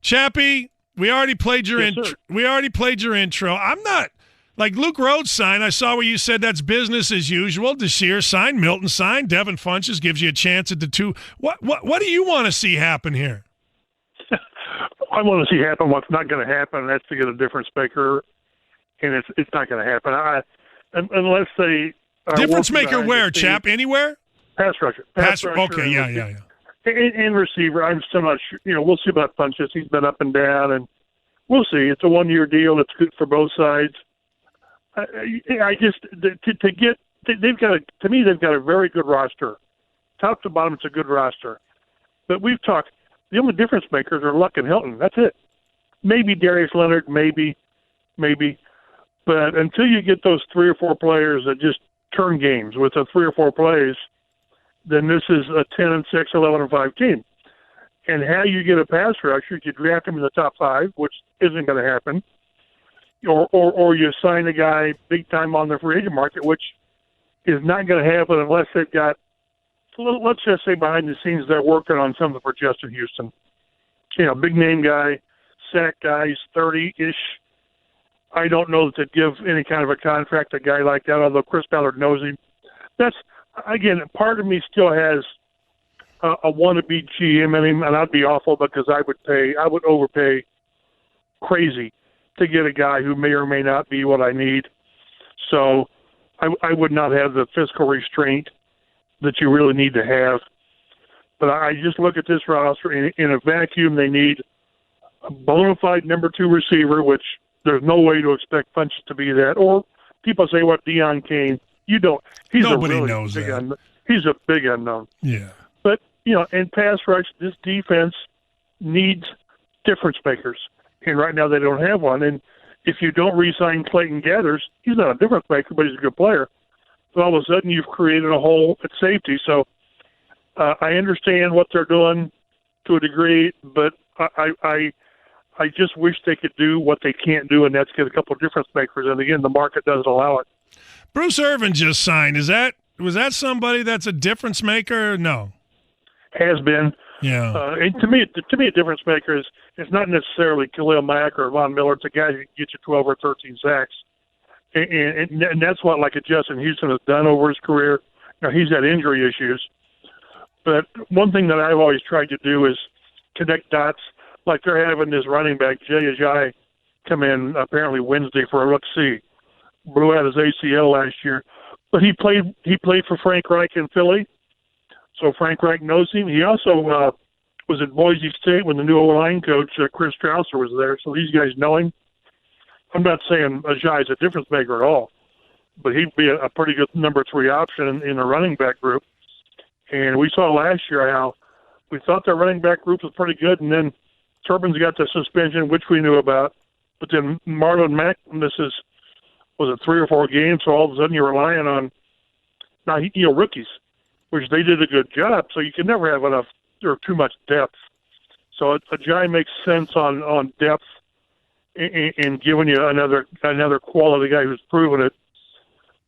Chappie, we already played your Yes, intro. sir. We already played your intro. I'm not like Luke Rhodes signed. I saw where you said that's business as usual. Desir signed, Milton signed, Devin Funches gives you a chance at the two. What do you want to see happen here? I want to see happen what's not going to happen, and that's to get a difference maker, and it's not going to happen. Unless they are Difference working maker behind where, the scenes. Chap? Anywhere? Pass rusher. Okay, yeah. And receiver, I'm still not sure. We'll see about Funches. He's been up and down, and we'll see. It's a one-year deal. That's good for both sides. I just to get they've got a very good roster, top to bottom. It's a good roster, but we've talked. The only difference makers are Luck and Hilton. That's it. Maybe Darius Leonard, maybe, but until you get those 3 or 4 players that just turn games with the 3 or 4 plays, then this is a 10-6, 11-5 team. And how you get a pass rusher, you draft him in the top 5, which isn't going to happen, or you sign a guy big time on the free agent market, which is not going to happen unless they've got, let's just say behind the scenes they're working on something for Justin Houston. Big name guy, sack guy, he's 30-ish. I don't know that they'd give any kind of a contract to a guy like that, although Chris Ballard knows him. That's, again, part of me still has a wannabe GM in him, and I'd be awful because I would overpay crazy to get a guy who may or may not be what I need. So I would not have the fiscal restraint that you really need to have. But I just look at this roster, in a vacuum, they need a bona fide number 2 receiver, which there's no way to expect Funches to be that. Or people say, what, Deion Kane? You don't. Nobody knows that. He's a big unknown. Yeah. But, in pass rush, this defense needs difference makers. And right now they don't have one. And if you don't re-sign Clayton Gathers, he's not a difference maker, but he's a good player. So all of a sudden you've created a hole at safety. So I understand what they're doing to a degree, but I just wish they could do what they can't do, and that's get a couple of difference makers. And again, the market doesn't allow it. Bruce Irvin just signed. Was that somebody that's a difference maker? No. Has been. Yeah. And to me, a difference maker is it's not necessarily Khalil Mack or Von Miller. It's a guy who can get you 12 or 13 sacks. And that's what, like, a Justin Houston has done over his career. Now, he's had injury issues. But one thing that I've always tried to do is connect dots. Like they're having this running back, Jay Ajayi, come in apparently Wednesday for a look-see. Blew out his ACL last year. But he played for Frank Reich in Philly. So Frank Reich knows him. He also was at Boise State when the new O-line coach, Chris Strausser, was there. So these guys know him. I'm not saying Ajayi's a difference maker at all, but he'd be a pretty good number 3 option in the running back group. And we saw last year how we thought their running back group was pretty good, and then Turbin's got the suspension, which we knew about. But then Marlon Mack misses, was it 3 or 4 games, so all of a sudden you're relying on rookies, which they did a good job. So you can never have enough or too much depth. So Ajayi makes sense on depth and giving you another quality guy who's proven it.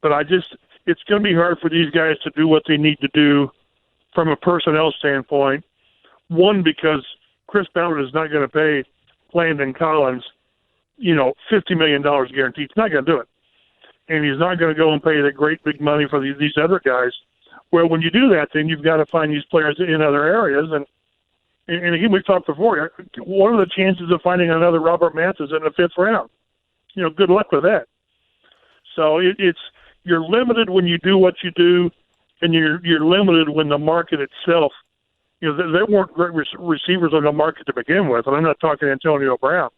But it's going to be hard for these guys to do what they need to do from a personnel standpoint. One, because Chris Ballard is not going to pay Landon Collins, $50 million guaranteed. He's not going to do it. And he's not going to go and pay the great big money for these other guys. Well, when you do that, then you've got to find these players in other areas. And again, we've talked before, what are the chances of finding another Robert Mathis in the 5th round? Good luck with that. So you're limited when you do what you do, and you're limited when the market itself, there weren't great receivers on the market to begin with. And I'm not talking Antonio Brown.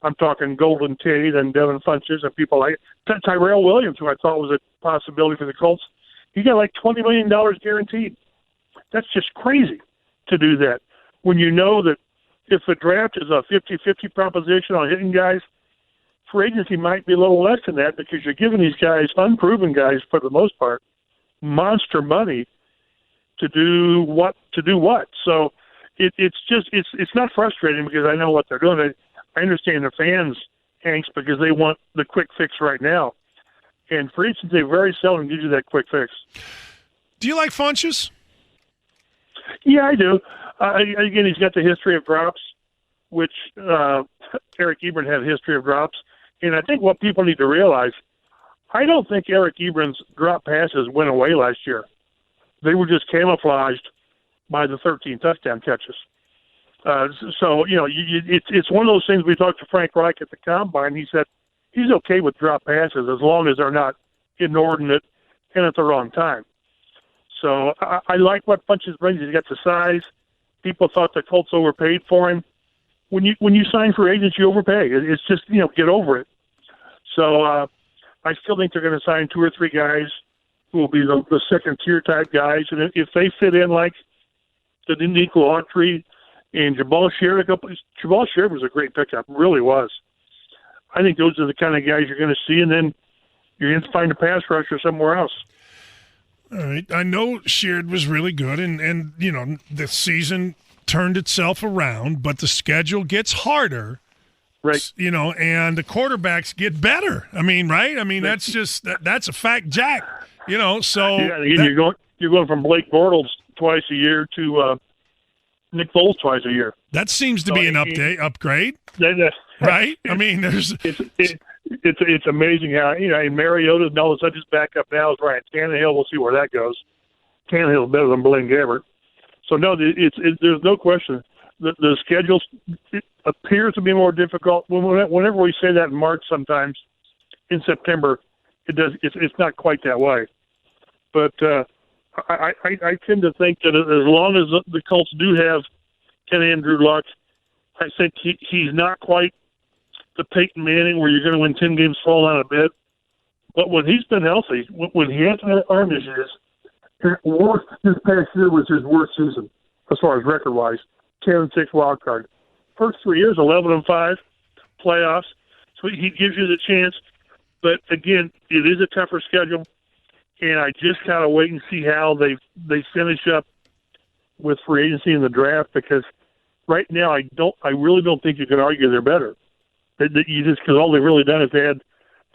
I'm talking Golden Tate and Devin Funches and people like Tyrell Williams, who I thought was a possibility for the Colts. He got like $20 million guaranteed. That's just crazy to do that. When you know that if the draft is a 50-50 proposition on hitting guys, free agency might be a little less than that because you're giving these guys, unproven guys for the most part, monster money to do what? So it's not frustrating because I know what they're doing. I understand the fans' angst because they want the quick fix right now. And free agency very seldom gives you that quick fix. Do you like Funches? Yeah, I do. Again, he's got the history of drops. which Eric Ebron had a history of drops. And I think what people need to realize, I don't think Eric Ebron's drop passes went away last year. They were just camouflaged by the 13 touchdown catches. So, it's one of those things. We talked to Frank Reich at the Combine. He said he's okay with drop passes as long as they're not inordinate and at the wrong time. So I like what Funches brings. He's got the size. People thought the Colts overpaid for him. When you sign for agents, you overpay. It's just, get over it. So I still think they're going to sign 2 or 3 guys who will be the second-tier type guys. And if they fit in like the Nico Autry and Jabal Sherrick, Jabal Sherrick was a great pickup, really was. I think those are the kind of guys you're going to see, and then you're going to find a pass rusher somewhere else. All right. I know Sheard was really good, and the season turned itself around, but the schedule gets harder. Right. And the quarterbacks get better. I mean, right? I mean, that's just that's a fact, Jack. So you're going from Blake Bortles twice a year to Nick Foles twice a year. That seems to be an upgrade. Right? I mean, it's amazing how and Mariota and all of a sudden his backup now is Ryan Tannehill. We'll see where that goes. Tannehill's better than Blaine Gabbert. So no, there's no question. The schedule appears to be more difficult. Whenever we say that in March, sometimes in September, it's not quite that way. But I tend to think that as long as the Colts do have Andrew Luck, I think he's not quite the Peyton Manning where you're going to win 10 games fall on a bit. But when he's been healthy, when he hasn't had arm issues, this past year was his worst season as far as record-wise. 10-6 wild card. First 3 years, 11-5 playoffs. So he gives you the chance. But again, it is a tougher schedule, and I just kind of wait and see how they finish up with free agency and the draft, because right now I really don't think you can argue they're better. Because all they've really done is add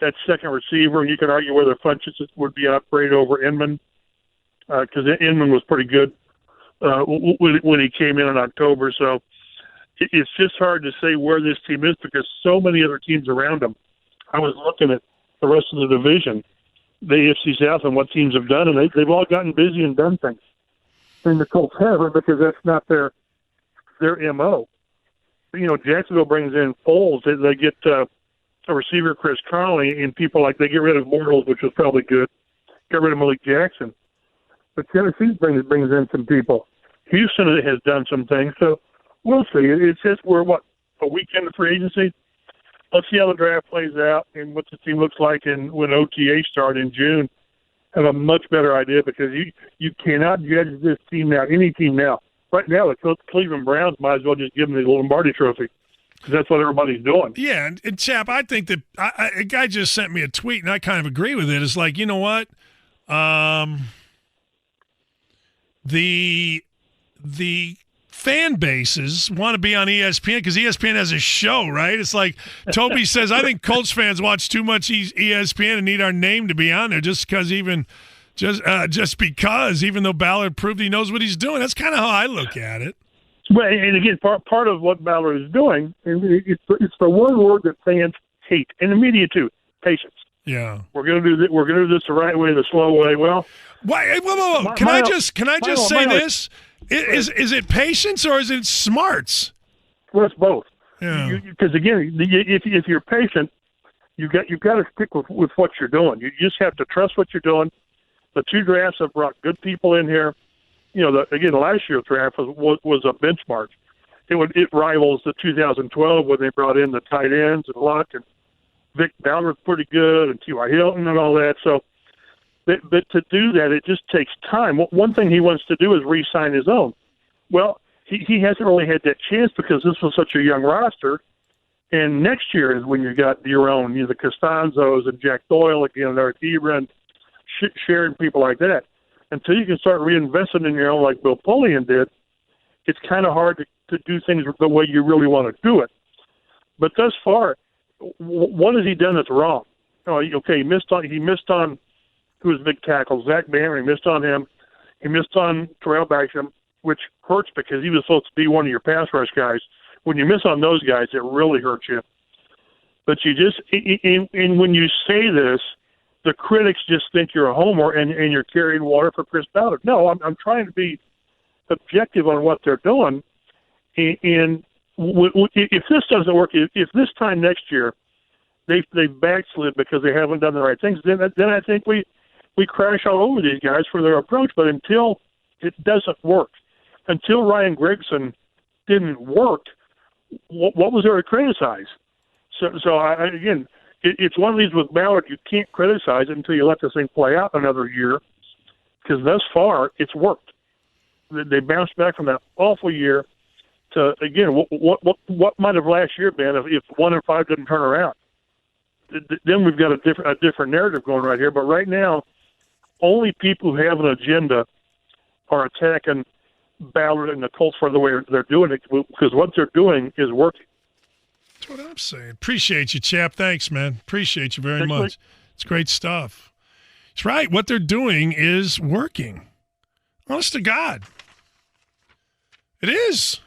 that second receiver, and you can argue whether Funches would be an upgrade over Inman, because Inman was pretty good when he came in October. So it's just hard to say where this team is because so many other teams around them. I was looking at the rest of the division, the AFC South, and what teams have done, and they've all gotten busy and done things. And the Colts haven't because that's not their MO. Jacksonville brings in Foles. They get a receiver, Chris Conley, and people they get rid of Bortles, which was probably good. Get rid of Malik Jackson. But Tennessee brings in some people. Houston has done some things, so we'll see. It's just we're, a week into free agency? Let's see how the draft plays out and what the team looks like when OTA start in June. Have a much better idea because you cannot judge this team now, any team now. Right now, the Cleveland Browns might as well just give them the Lombardi Trophy because that's what everybody's doing. Yeah, and Chap, I think that a guy just sent me a tweet, and I kind of agree with it. It's like, you know what? The fan bases want to be on ESPN because ESPN has a show, right? It's like Toby says, I think Colts fans watch too much ESPN and need our name to be on there just because even though Ballard proved he knows what he's doing. That's kind of how I look at it. Well, and again, part of what Ballard is doing, and it's the one word that fans hate, and the media too, patience. Yeah, we're going to do this the right way, the slow way. Well, whoa. Can I just say this? Is it patience or is it smarts? Well, it's both. Yeah. Because again, if you're patient, you've got to stick with what you're doing. You just have to trust what you're doing. The 2 drafts have brought good people in here. Last year's draft was a benchmark. It rivals the 2012 when they brought in the tight ends and Luck and Vic Ballard's pretty good and T.Y. Hilton and all that. So, but to do that, it just takes time. One thing he wants to do is re-sign his own. Well, he hasn't really had that chance because this was such a young roster. And next year is when you got your own, the Costanzos and Jack Doyle again, and Eric Ebron, sharing people like that. Until you can start reinvesting in your own like Bill Polian did, it's kind of hard to do things the way you really want to do it. But thus far, what has he done that's wrong? Okay, he missed on who was big tackle, Zach Banner. He missed on him. He missed on Terrell Basham, which hurts because he was supposed to be one of your pass rush guys. when you miss on those guys, it really hurts you. But you just and when you say this, the critics just think you're a homer and you're carrying water for Chris Ballard. No, I'm trying to be objective on what they're doing. And if this doesn't work, if this time next year they backslid because they haven't done the right things, then I think we crash all over these guys for their approach. But until it doesn't work, until Ryan Gregson didn't work, what was there to criticize? So again, it's one of these with Ballard. You can't criticize it until you let this thing play out another year, because thus far it's worked. They bounced back from that awful year to, again, what might have last year been if 1-5 didn't turn around. Then we've got a different narrative going right here. But right now, only people who have an agenda are attacking Ballard and the Colts for the way they're doing it, because what they're doing is working. That's what I'm saying. Appreciate you, Chap. Thanks, man. Appreciate you very much. It's great stuff. It's right. What they're doing is working. Honest to God. It is.